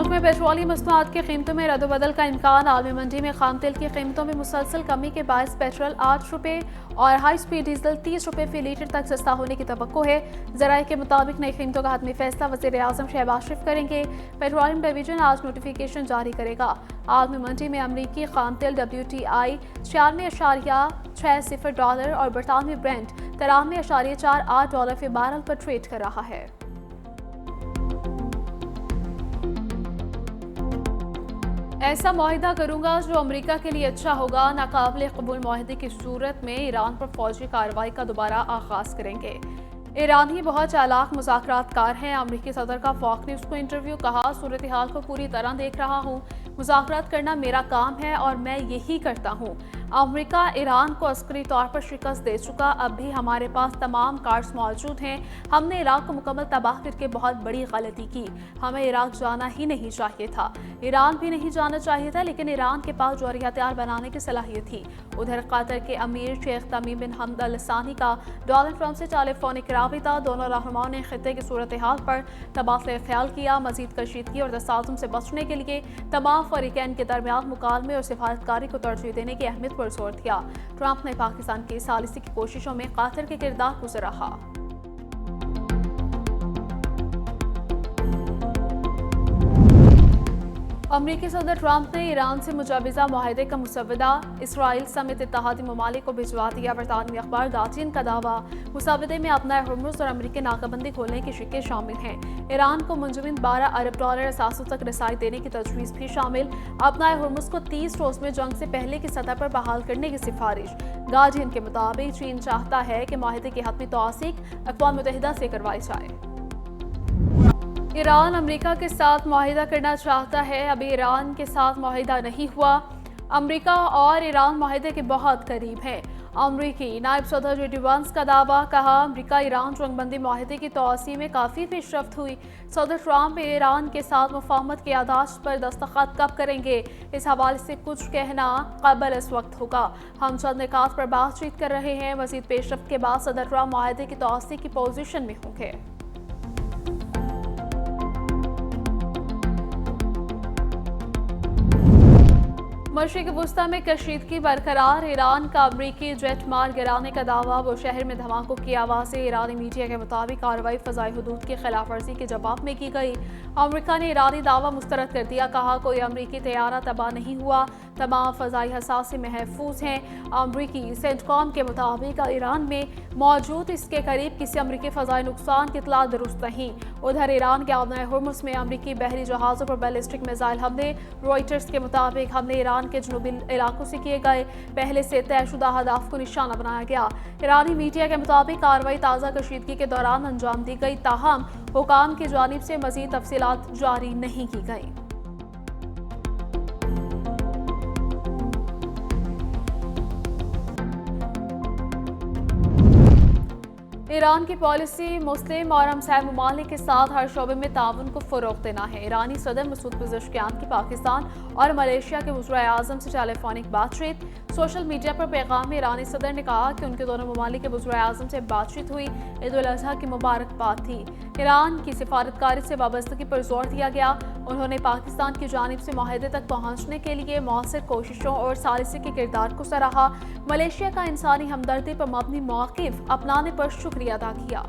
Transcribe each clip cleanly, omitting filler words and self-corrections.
मुल्क में पेट्रोलियम मसनूआत की कीमतों में रद्दबदल का इम्कान। आलमी मंडी में खाम तेल की कीमतों में मुसलसल कमी के बायस पेट्रोल 8 रुपये और हाई स्पीड डीजल 30 रुपये फी लीटर तक सस्ता होने की तवक्को है। ज़राए के मुताबिक नई कीमतों का हतमी फैसला वज़ीर आज़म शहबाज शरीफ करेंगे। पेट्रोलियम डिवीजन आज नोटिफिकेशन जारी करेगा। आलमी मंडी में अमरीकी खाम तेल WTI $96.60 और बरतानवी ब्रेंट $93.48 फी बैरल पर ट्रेड कर रहा है। ऐसा मुआहिदा करूंगा जो अमेरिका के लिए अच्छा होगा। नाकाबिल कबूल मुआहिदे की सूरत में ईरान पर फौजी कार्रवाई का दोबारा आगाज करेंगे। ईरानी बहुत चालाक मुज़ाकरातकार हैं। अमरीकी सदर का फॉक्स न्यूज़ को इंटरव्यू। कहा, सूरत हाल को पूरी तरह देख रहा हूँ, मुज़ाकरात करना मेरा काम है और मैं यही करता हूँ। अमेरिका ईरान को अस्करी तौर पर शिकस्त दे चुका, अब भी हमारे पास तमाम कार्ड्स मौजूद हैं। हमने इराक को मुकम्मल तबाह करके बहुत बड़ी गलती की। हमें इराक जाना ही नहीं चाहिए था, ईरान भी नहीं जाना चाहिए था, लेकिन ईरान के पास जौहरी हथियार बनाने की सलाहियत थी। उधर कतर के अमीर शेख तमीम बिन हमद अल सानी का डोनाल्ड ट्रंप से टेलीफोनिक राबिता। दोनों रहनुमाओं ने खित्ते की सूरत हाल पर तबादला ख्याल किया। मजीद कशीदगी और तसादुम से बचने के लिए तमाम फरीकैन के दरमियान मुकालमे और सिफारतकारी को तरजीह देने की अहमियत पर जोर दिया। ट्रंप ने पाकिस्तान की सालिसी की कोशिशों में कातर के किरदार को सराहा। अमरीकी सदर ट्रंप ने ईरान से मुजवज़ा मुआहिदे का मुसवदा इसराइल समेत इत्तेहादी ममालिक को भिजवा दिया। बरतानवी अखबार गार्डियन का दावा, मुसवदे में अपना हुर्मुज़ और अमरीकी नाकाबंदी खोलने की शिक्के शामिल हैं। ईरान को मुंजमिन $12 अरब असासों तक रसाई देने की तजवीज़ भी शामिल। अपना हुर्मुज़ को 30 रोज़ में जंग से पहले की सतह पर बहाल करने की सिफारिश। गार्डियन के मुताबिक चीन चाहता है कि मुआहिदे की हतमी तौसीक अक़वाम मुत्तहिदा से करवाई जाए। ईरान अमेरिका के साथ मुआहिदा करना चाहता है। अभी ईरान के साथ मुआहिदा नहीं हुआ। अमेरिका और ईरान मुआहिदे के बहुत करीब हैं। अमरीकी नायब सदर JD वांस का दावा। कहा, अमेरिका ईरान जंगबंदी मुआहिदे की तौसी में काफ़ी पेशरफ्त हुई। सदर ट्रंप ईरान के साथ मुफाहमत की यादाश्त पर दस्तखत कब करेंगे, इस हवाले से कुछ कहना कबल इस वक्त होगा। हम चंद निकात पर बातचीत कर रहे हैं। मजीद पेशरफ्त के बाद सदर ट्रंप मुआहिदे की तौसी की पोजीशन में होंगे। मशरिक़ वुस्ता में कशीदगी बरकरार। ईरान का अमरीकी जेट मार गिराने का दावा। वो शहर में धमाकों की आवाज़ से ईरानी मीडिया के मुताबिक कार्रवाई फ़ज़ाई हुदूद की खिलाफ वर्जी के जवाब में की गई। अमरीका ने ईरानी दावा मुस्तरद कर दिया। कहा, कोई अमरीकी तैयारा तबाह नहीं हुआ, तमाम फ़ज़ाई हसासे महफूज हैं। अमरीकी सेंटकॉम के मुताबिक ईरान में मौजूद इसके करीब किसी अमरीकी फ़ज़ाई नुकसान की इतला दुरुस्त नहीं। उधर ईरान के आबना हुर्मुज़ में अमरीकी बहरी जहाज़ों पर बैलिस्टिक मिसाइल हमले। रॉयटर्स के मुताबिक हमले ईरान के जनूबी इलाकों से किए गए। पहले से तयशुदा हदाफ को निशाना बनाया गया। ईरानी मीडिया के मुताबिक कार्रवाई ताज़ा कशीदगी के दौरान अंजाम दी गई, ताहम हुकाम की जानिब से मज़ीद तफसीलात जारी नहीं की गई। ईरान की पॉलिसी मुस्लिम और हमसाय ममालिक के साथ हर शोबे में ताउन को फ़रोग़ देना है। ईरानी सदर मसूद पेज़ेश्कियान की पाकिस्तान और मलेशिया के वज़ीर आज़म से टेलीफोनिक बातचीत। सोशल मीडिया पर पैगाम में ईरानी सदर ने कहा कि उनके दोनों ममालिक के वज़ीर आज़म से बातचीत हुई। ईद उल अज़हा की मुबारकबाद थी। ईरान की सिफारतकारी से वाबस्तगी पर जोर दिया गया। उन्होंने पाकिस्तान की जानिब से मुआहिदे तक पहुँचने के लिए मौसर कोशिशों और सालिसी के किरदार को सराहा। मलेशिया का इंसानी हमदर्दी पर मबनी मौक़िफ़ अपनाने पर शुक्रिया अदा किया।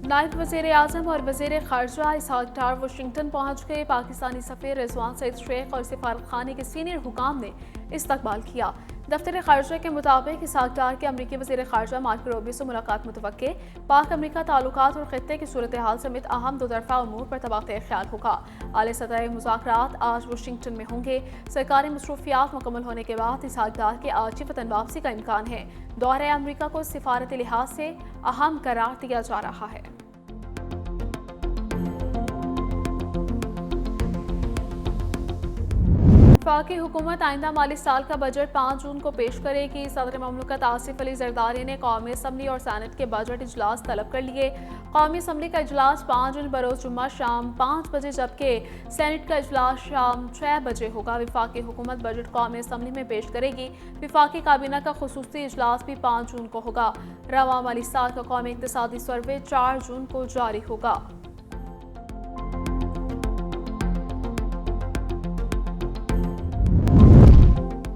नायब वज़ीर आज़म और वज़ीर ख़ारजा इसहाक़ डार वाशिंगटन पहुँच गए। पाकिस्तानी सफ़ीर रिजवान सईद शेख और सिफारतखाने के सीनियर हुकाम ने इस्तकबाल किया। दफ्तर ख़ारजा के मुताबिक इसहाक़ डार के अमरीकी वज़ीर ख़ारजा मार्को रूबियो से मुलाकात मुतवक्के। पाक अमरीका ताल्लुकात और ख़ित्ते की सूरत हाल समेत अहम दो तरफ़ा उमूर पर तबादला ख्याल होगा। आले सतह मुज़ाकरात आज वाशिंगटन में होंगे। सरकारी मसरूफियात मुकम्मल होने के बाद इसहाक़ डार के आजी वतन वापसी का इम्कान है। दौरे अमरीका को सिफारती लिहाज से अहम करार दिया जा रहा है। वफाकी हुकूमत आइंदा माली साल का बजट 5 जून को पेश करेगी। सदर ममलकत आसिफ अली जरदारी ने कौमी असम्बली और सैनेट के बजट इजलास तलब कर लिए। कौमी असम्बली का इजलास 5 जून बरोज जुम्मा शाम 5 बजे जबकि सैनेट का इजलास शाम 6 बजे होगा। वफाकी हुकूमत बजट कौमी असम्बली में पेश करेगी। वफाकी काबीना का खुसूसी इजलास भी 5 जून को होगा। रवां माली साल का कौमी इक्तिसादी सर्वे 4 जून को जारी होगा।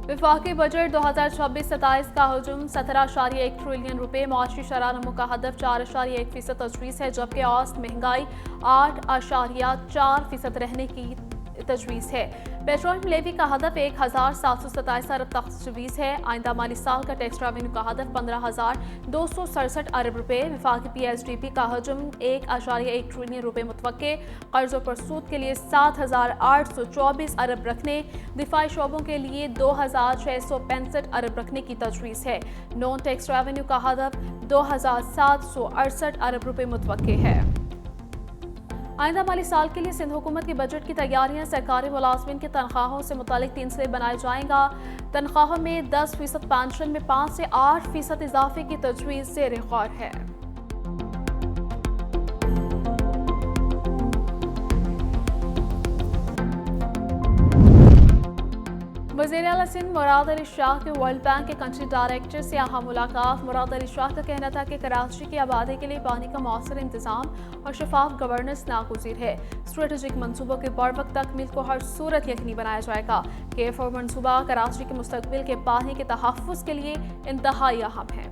वफाकी बजट 2026-27 का हजम 17.1 ट्रिलियन रुपए, मुआशी शरह नमो का हदफ 4.1% तजवीज़ है, जबकि औसत महंगाई 8.4% रहने की तजवीज़ है। पेट्रोल लेवी का हदफ 1,727 अरब तजवीज़ है। आइंदा माली साल का टैक्स रेवेन्यू का हदफ 15,267 अरब रुपए। वफाकी PSDP का हजम 1.1 ट्रिलियन रुपए मुतवक्के। कर्ज़ों पर सूद के लिए 7,824 अरब रखने, दिफाई शोबों के लिए 2,665 अरब रखने की तजवीज़ है। नॉन टैक्स रेवेन्यू का हदफ 2,768 अरब रुपए मुतवक्के है। आइंदा माली साल के लिए सिंध हुकूमत की बजट की तैयारियां सरकारी मुलाजमिन की तनख्वाहों से मुतालिक 3 सिले बनाए जाएगा। तनख्वाहों में 10% पेंशन में 5 से 8% इजाफे की तजवीज़ ज़ेर गौर है। वज़ीर आला सिंध मुराद अली शाह के वर्ल्ड बैंक के कंट्री डायरेक्टर से यहाँ मुलाकात। मुराद अली शाह का कहना था कि कराची की आबादी के लिए पानी का मौसर इंतजाम और शफाफ गवर्नेंस नागुज़ीर है। स्ट्रेटेजिक मनसूबों के बरवक्त तकमील को हर सूरत यकीनी बनाया जाएगा। K4 मनसूबा कराची के मुस्तकबिल के पानी के तहफ़्फ़ुज़ के लिए इंतहाई अहम है।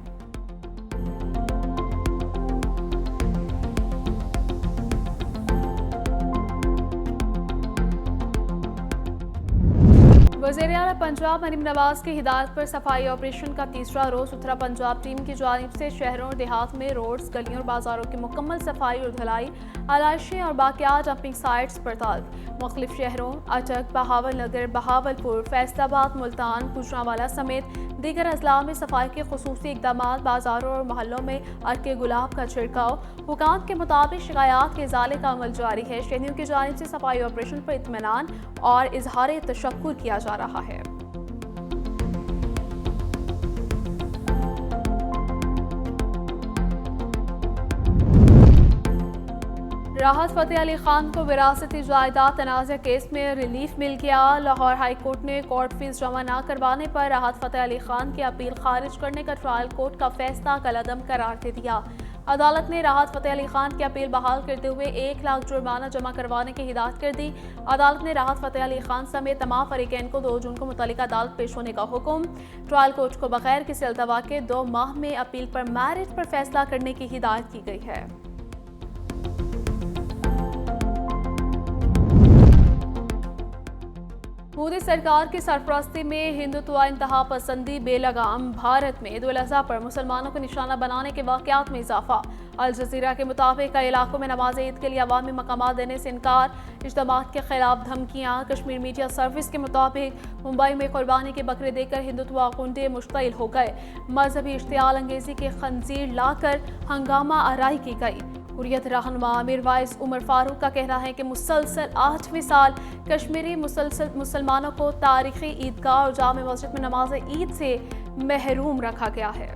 वज़ीर आला पंजाब मरीम नवाज की हिदायत पर सफाई ऑपरेशन का तीसरा रोज उत्तरा पंजाब टीम की जानिब से शहरों और देहात में रोड्स, गलियों और बाजारों की मुकम्मल सफाई और धुलाई, आलाइशें और बाकियात डंपिंग साइट्स पर ताल्लुक मुख्तलिफ शहरों अटक, बहावल नगर, बहावलपुर, फैसलाबाद, मुल्तान, गुजरांवाला समेत दीगर अजला में सफाई के खुसूसी इक़दामात, बाजारों और महलों में अर्के गुलाब का छिड़काव। हुकाम के मुताबिक शिकायत के इज़ाले का अमल जारी है। शहरियों की जानिब से सफाई ऑपरेशन पर इत्मीनान और इजहार तशक्कुर किया जा रहा है। राहत फ़तेह अली खान को विरासती जायदाद तनाज़ा केस में रिलीफ मिल गया। लाहौर हाई कोर्ट ने कोर्ट फीस जमा न करवाने पर राहत फ़तेह अली खान की अपील खारिज करने का ट्रायल कोर्ट का फैसला कलअदम करार दे दिया। अदालत ने राहत फ़तेह अली खान की अपील बहाल करते हुए 1 लाख जुर्माना जमा करवाने की हिदायत कर दी। अदालत ने राहत फ़तेह अली खान समेत तमाम फरीकैन को 2 जून को मुतल्लिका अदालत पेश होने का हुक्म। ट्रायल कोर्ट को बगैर किसी अल्तवा के 2 माह में अपील पर मैरिट पर फैसला करने की हिदायत की गई है। मोदी सरकार की सरपरस्ती में हिंदुत्व इंतहा पसंदी बेलगाम। भारत में ईद उल अज़हा पर मुसलमानों को निशाना बनाने के वाक़यात में इजाफा। अल जज़ीरा के मुताबिक कई इलाकों में नमाज ईद के लिए अवामी मकामात देने से इनकार, इज्तिमात के खिलाफ धमकियाँ। कश्मीर मीडिया सर्विस के मुताबिक मुंबई में कुर्बानी के बकरे देकर हिंदुत्व आकुंडे मुश्तइल हो गए। मजहबी इश्तियाल अंगेजी के खंजीर लाकर हंगामा आराई की गई। हुर्रियत रहनुमा मीरवाइज उमर फारूक का कहना है कि मुसलसल 8वें साल कश्मीरी मुसलमानों को तारीखी ईदगाह और जामे मस्जिद में नमाज ईद से महरूम रखा गया है।